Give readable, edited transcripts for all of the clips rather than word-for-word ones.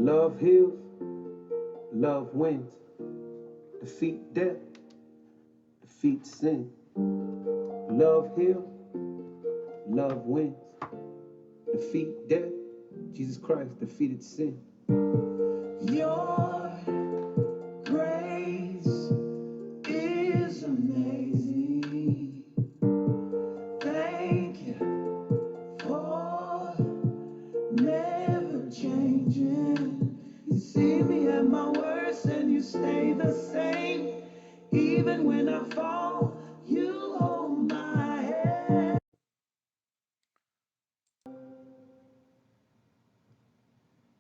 Love heals, love wins. Defeat death, defeat sin. Love heals, love wins. Defeat death, Jesus Christ defeated sin. Your grace is amazing. Thank you for never changing. You see me at my worst and you stay the same. Even when I fall, you hold my hand.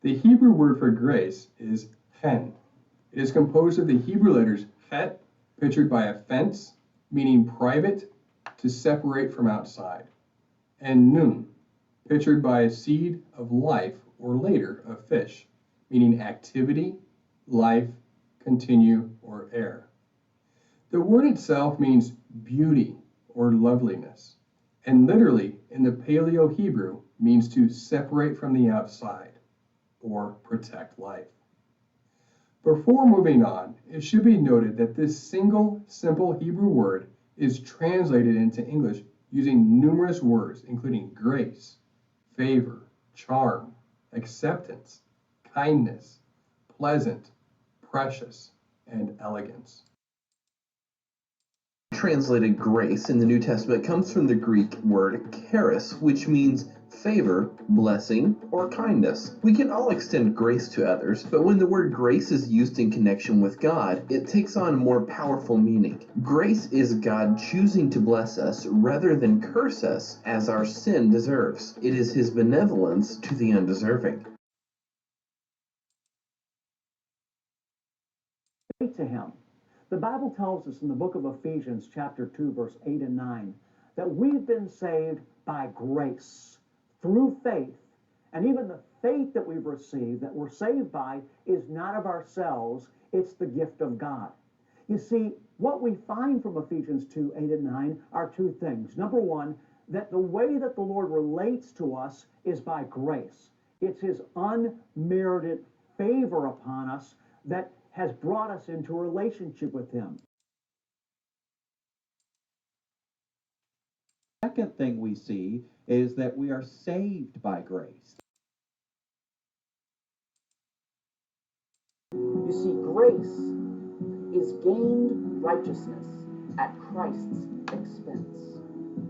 The Hebrew word for grace is chen. It is composed of the Hebrew letters chet, pictured by a fence, meaning private, to separate from outside, and nun, pictured by a seed of life or later of fish, meaning activity, life, continue, or air. The word itself means beauty or loveliness, and literally in the Paleo Hebrew means to separate from the outside or protect life. Before moving on, it should be noted that this single simple Hebrew word is translated into English using numerous words including grace, favor, charm, acceptance, kindness, pleasant, precious, and elegance. Translated grace in the New Testament comes from the Greek word charis, which means favor, blessing, or kindness. We can all extend grace to others, but when the word grace is used in connection with God, it takes on a more powerful meaning. Grace is God choosing to bless us rather than curse us as our sin deserves. It is His benevolence to the undeserving. To Him. The Bible tells us in the book of Ephesians, chapter 2, verse 8 and 9, that we've been saved by grace through faith. And even the faith that we've received, that we're saved by, is not of ourselves, it's the gift of God. You see, what we find from Ephesians 2, 8 and 9 are two things. Number one, that the way that the Lord relates to us is by grace. It's His unmerited favor upon us that has brought us into a relationship with Him. Second thing we see is that we are saved by grace. You see, grace is gained righteousness at Christ's expense,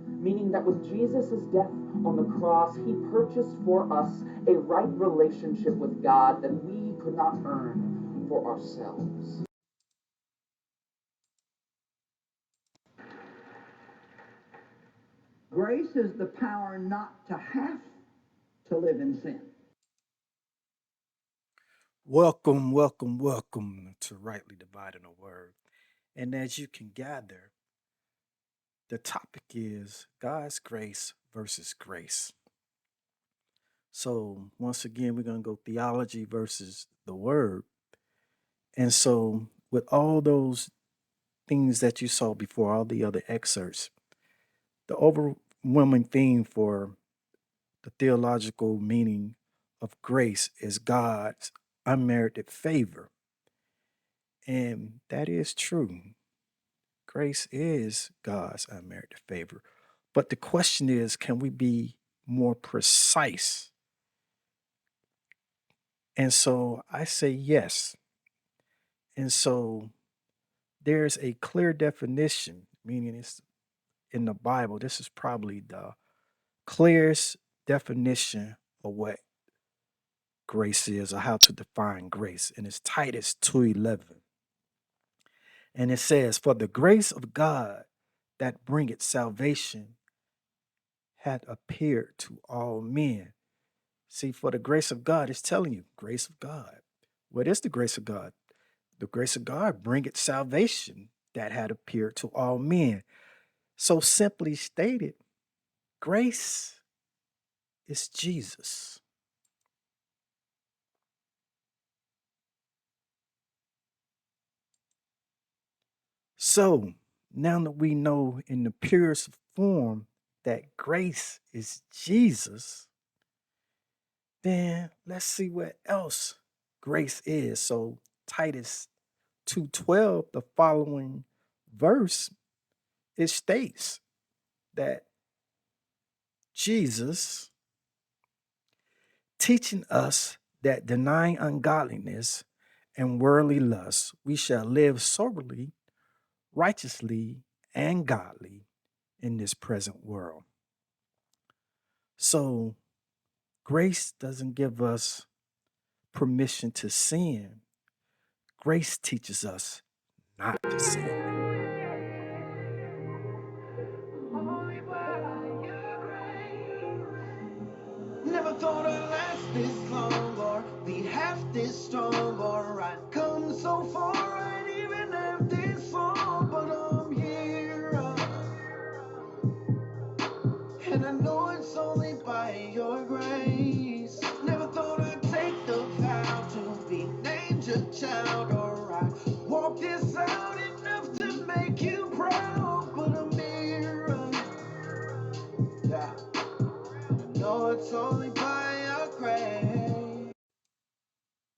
meaning that with Jesus' death on the cross, He purchased for us a right relationship with God that we could not earn for ourselves. Grace is the power not to have to live in sin. Welcome, welcome, welcome to Rightly Dividing the Word. And as you can gather, the topic is God's grace versus grace. So, once again, we're going to go theology versus the Word. And so, with all those things that you saw before, all the other excerpts, the overwhelming theme for the theological meaning of grace is God's unmerited favor. And that is true. Grace is God's unmerited favor. But the question is, can we be more precise? And so I say yes. And so there's a clear definition, meaning it's in the Bible. This is probably the clearest definition of what grace is or how to define grace. And it's Titus 2:11. And it says, "For the grace of God that bringeth salvation had appeared to all men." See, for the grace of God, it's telling you, grace of God. What is the grace of God? The grace of God bringeth salvation that had appeared to all men. So simply stated, grace is Jesus. So now that we know in the purest form that grace is Jesus, then let's see what else grace is. So Titus 2:12, the following verse, it states that Jesus teaching us that denying ungodliness and worldly lust, we shall live soberly, righteously, and godly in this present world. So grace doesn't give us permission to sin. Grace teaches us not to sin. Only by your grace. Never thought I'd last this long or be half this strong or I'd come so far, I'd even have this song, but I'm here. And I know it's only by your grace. Never thought I'd take the vow to be named your child or I'd walk this out enough to make you proud, but I'm here. Yeah. No, it's only by your grace.